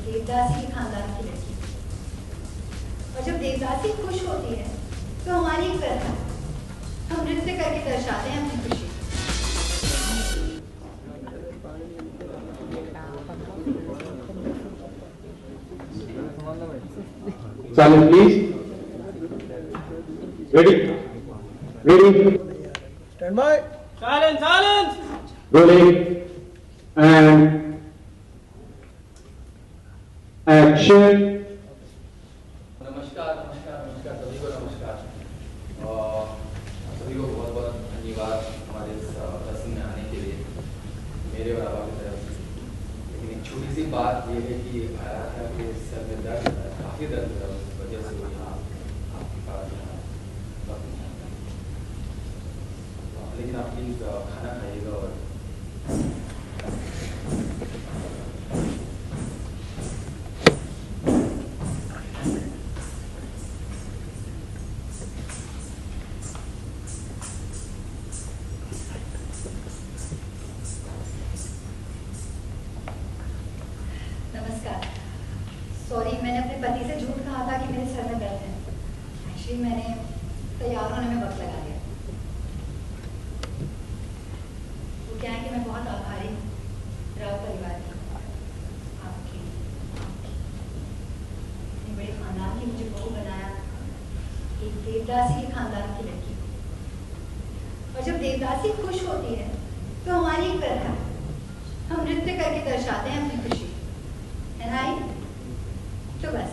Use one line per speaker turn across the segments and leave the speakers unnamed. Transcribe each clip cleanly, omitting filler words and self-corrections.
देवदासी के खानदान की लड़की, और जब देवदासी खुश होती है तो हमारी एक प्रथा, हम नृत्य करके दर्शाते हैं अपनी खुशी।
Silence, please. Ready? Ready?
Stand by.
Silence, silence.
Rolling. And action.
नमस्कार नमस्कार नमस्कार सभी को नमस्कार। सभी को बहुत बहुत धन्यवाद हमारे इस रस्म में आने के लिए मेरे और आबा की तरफ से। लेकिन एक छोटी सी बात ये है कि आया था कि सर में दर्द था, काफ़ी दर्द था, उस वजह से वो यहाँ आपके पास वक्त नहीं आता। लेकिन आप प्लीज़ खाना खाइएगा और
सॉरी, मैंने अपने पति से झूठ कहा था कि मेरे सर में दर्द है। एक्चुअली मैंने तैयार होने में वक्त लगा दिया। वो क्या है कि मैं बहुत आभारी हूँ राव परिवार की, आपकी इतने बड़े खानदान की मुझे बहू बनाया, एक देवदासी के खानदान की लड़की। और जब देवदासी खुश होती है तो हमारी एक प्रथा, हम नृत्य करके दर्शाते हैं अपनी खुशी, है ना? तो बस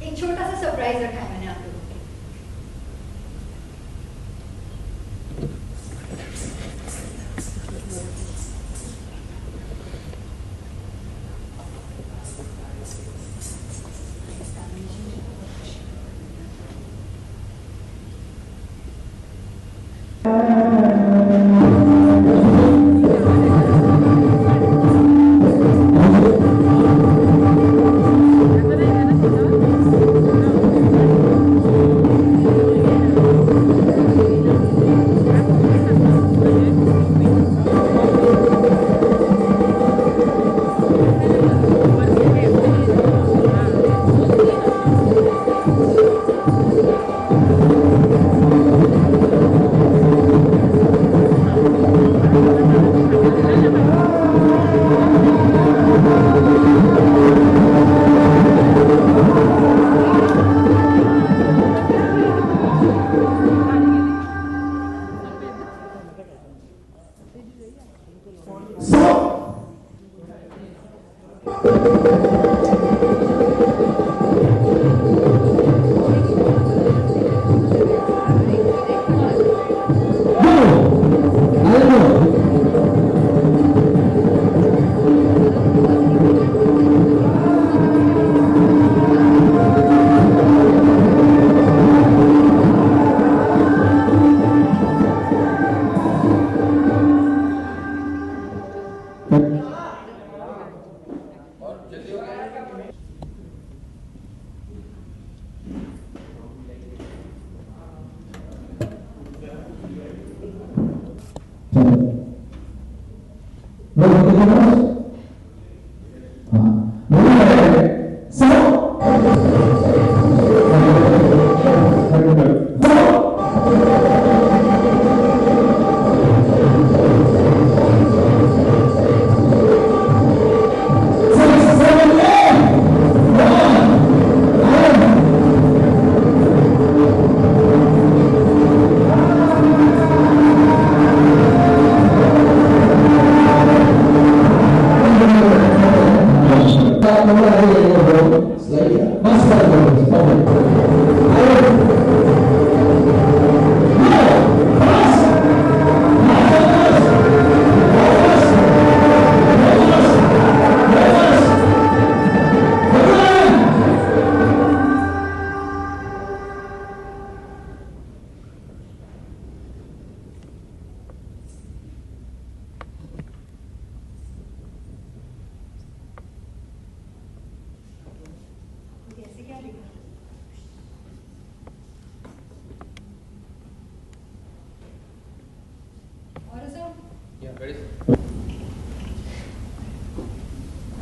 एक छोटा सा सरप्राइज रखा है मैंने आप लोगों के।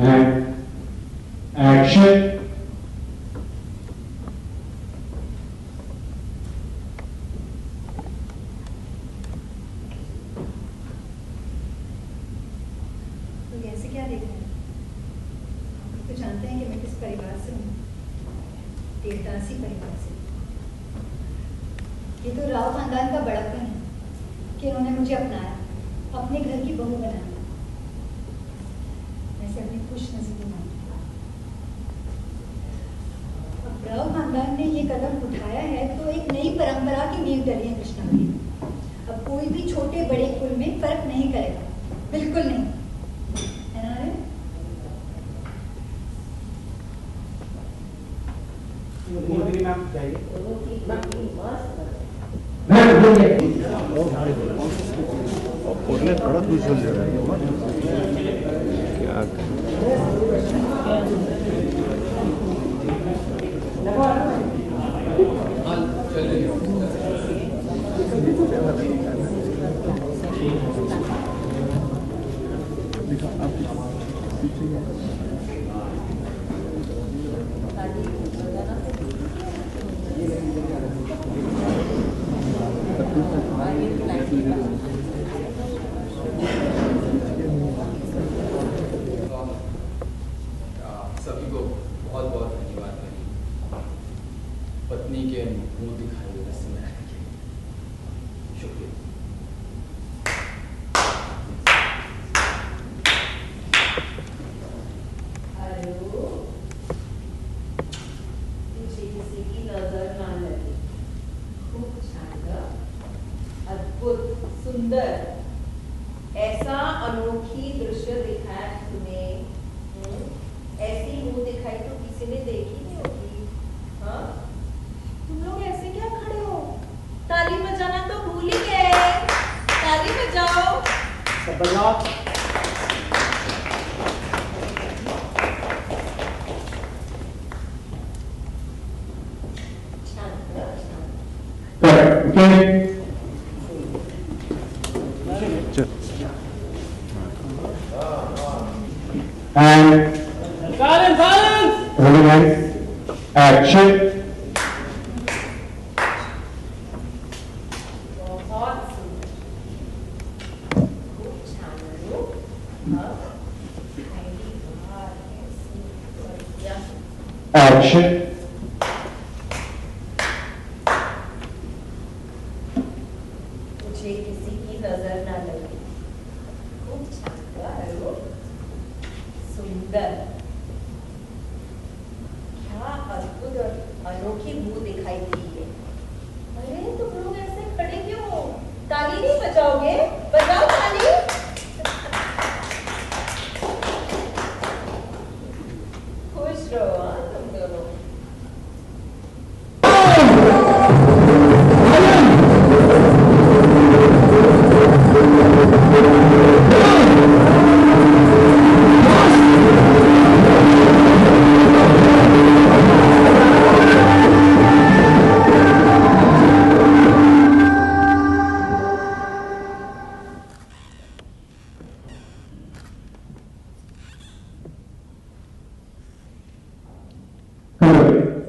And action. Action.
तो ऐसे क्या देख रहे हैं? तो जानते हैं कि मैं किस परिवार से हूँ? देवदासी परिवार से। ये तो राव खानदान का बड़प्पन है कि उन्होंने मुझे अपनाया, अपने घर की बहू बनाया। वैसे अपनी खुशनसीबी मानती हूँ। अब राव खानदान ने ये कदम उठाया है तो एक नई परंपरा की नींव डली है कृष्णा की। अब कोई भी छोटे बड़े कुल में फर्क नहीं करेगा, बिल्कुल नहीं, है ना रे?
मोदी मैम चाहिए।
उरले थोड़ा खुश हो जा रहा है क्या
सभी को बहुत बहुत धन्यवाद मेरी पत्नी के मुंह दिखाई हुए रस्म में रहने के लिए। शुक्रिया।
तुझे किसी की नजर ना लगे। खूब शानदार, अद्भुत, सुंदर, ऐसा अनोखी दृश्य दिखाया तुम्हें। ऐसी मुंह दिखाई तो किसी ने देखी नहीं होगी। हाँ, तुम लोग ऐसे क्या खड़े हो? ताली बजाना तो भूल ही गए। ताली बजाओ।
सब बजाओ।
Correct. Okay. And
Silence!
ready, guys? Action.
बहुत सुंदर, खूब शानदार। अब पहली बार ऐसी बढ़िया
Action.
मुझे किसी की नजर ना लगे। खूब शानदार हो, सुंदर, क्या अद्भुत और अनोखी मुंह दिखाई दी है। अरे तुम लोग ऐसे खड़े क्यों हो? ताली नहीं बजाओगे? बजाओ ताली। खुश रहो हाँ तुम दोनों।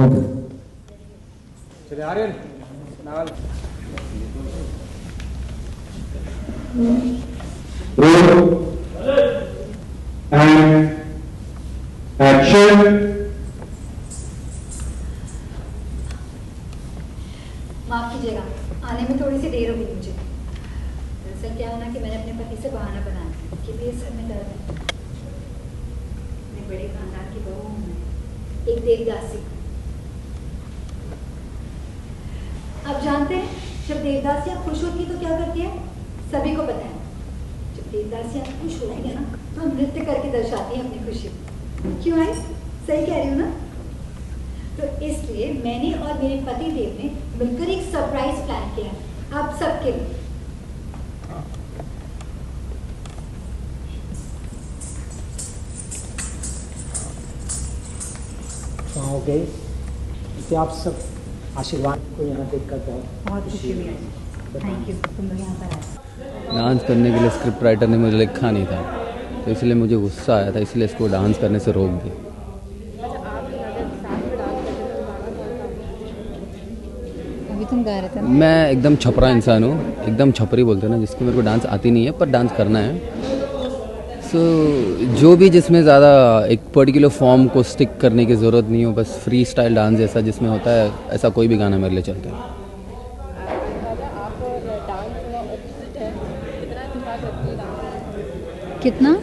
Okay.
चले आर्यन नाल
Roll. And action.
माफ कीजिएगा, आने में थोड़ी सी देर हो गई मुझे। दरअसल क्या है ना कि मैंने अपने पति से बहाना बनाया कि मेरे सर में दर्द है। मैं बड़े खानदान की बहू हूँ, एक देवदासी। आप जानते हैं जब देवदासियाँ खुश होती है तो क्या करती है? सभी को पता है। जब देवदासियाँ खुश होती है ना तो नृत्य करके दर्शाती है अपनी खुशी। क्यों है? सही कह रही हूँ ना? तो इसलिए मैंने और मेरे पति देव ने मिलकर एक सरप्राइज प्लान किया है आप सबके लिए।
हो गए इसे आप सब आशीर्वाद को यहाँ देख कर
बहुत खुशी हुई है। थैंक यू, तुम लोग यहाँ पर आए।
डांस करने के लिए स्क्रिप्ट राइटर ने मुझे लिखा नहीं था, तो इसलिए मुझे गुस्सा आया था, इसलिए इसको डांस करने से रोक दिया।
तुम गा रहे थे ना?
मैं एकदम छपरा इंसान हूँ, एकदम छपरी बोलते हैं ना, जिसको मेरे को डांस आती नहीं है पर डांस करना है। सो जो भी जिसमें ज़्यादा एक पर्टिकुलर फॉर्म को स्टिक करने की ज़रूरत नहीं हो, बस फ्री स्टाइल डांस जैसा जिसमें होता है, ऐसा कोई भी गाना मेरे लिए चलता है।
कितना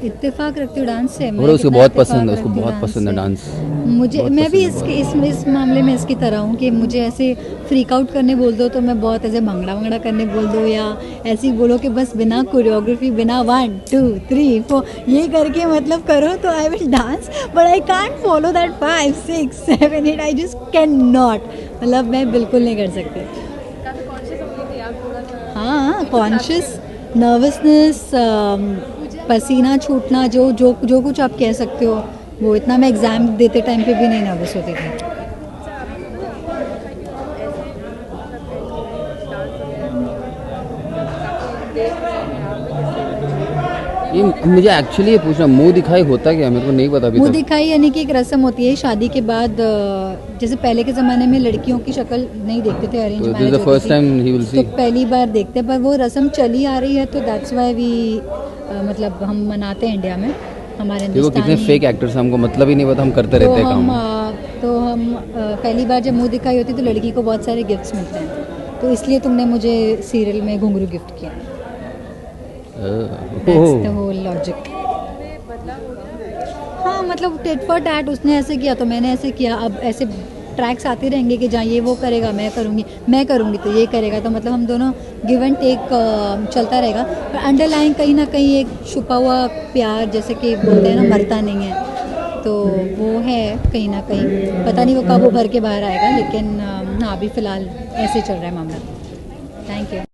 इत्तेफाक रखती हूँ डांस से? मैं
और उसको
कितना
बहुत पसंद है,
इत्तेफाक
उसको
रखती हूँ
बहुत पसंद है
से।
डांस।
मुझे
बहुत
मैं भी
पसंद है
इस मामले में इसकी तरह हूँ कि मुझे ऐसे फ्रीक आउट करने बोल दो तो मैं बहुत ऐसे भंगड़ा करने बोल दो, या ऐसे ही बोलो कि बस बिना कोरियोग्राफी, बिना 1 2 3 4 ये करके मतलब करो तो I will dance, but I can't follow that 5 6 7 8, I just can not, मतलब मैं बिल्कुल नहीं कर सकती। हाँ, कॉन्शियस, नर्वसनेस, पसीना छूटना, जो कुछ आप कह सकते हो वो इतना। मैं एग्ज़ाम देते टाइम पे भी नहीं नर्वस होती थी।
ये मुझे एक्चुअली ये पूछना, मुंह दिखाई होता क्या, मेरे को नहीं पता अभी
मुंह
तक।
दिखाई यानी कि एक रस्म होती है शादी के बाद, जैसे पहले के ज़माने में लड़कियों की शक्ल नहीं देखते थे, अरेंज
तो
मैरिज
this is the
होती
first
थी,
time he will
तो
see।
पहली बार देखते हैं, पर वो रस्म चली आ रही है तो दैट्स वाई वी, मतलब हम मनाते हैं इंडिया में, हमारे
देखो कितने
हिंदुस्तानी।
फेक एक्टर्स, हमको मतलब ही नहीं पता, हम करते रहते हैं काम।
तो हम पहली बार जब मुंह दिखाई होती तो लड़की को बहुत सारे गिफ्ट्स मिलते हैं, तो इसलिए तुमने मुझे सीरियल में घुंघरू गिफ्ट किया। That's the whole logic. हाँ, मतलब टेट फॉर टैट, उसने ऐसे किया तो मैंने ऐसे किया। अब ऐसे ट्रैक्स आते रहेंगे कि जहाँ ये वो करेगा मैं करूँगी तो ये करेगा, तो मतलब हम दोनों गिव एंड टेक चलता रहेगा, पर अंडरलाइन कहीं ना कहीं एक छुपा हुआ प्यार, जैसे कि बोलते हैं ना, मरता नहीं है, तो वो है कहीं ना कहीं। पता नहीं वो कब उभर के बाहर आएगा, लेकिन हाँ, अभी फ़िलहाल ऐसे चल रहा है मामला। Thank you.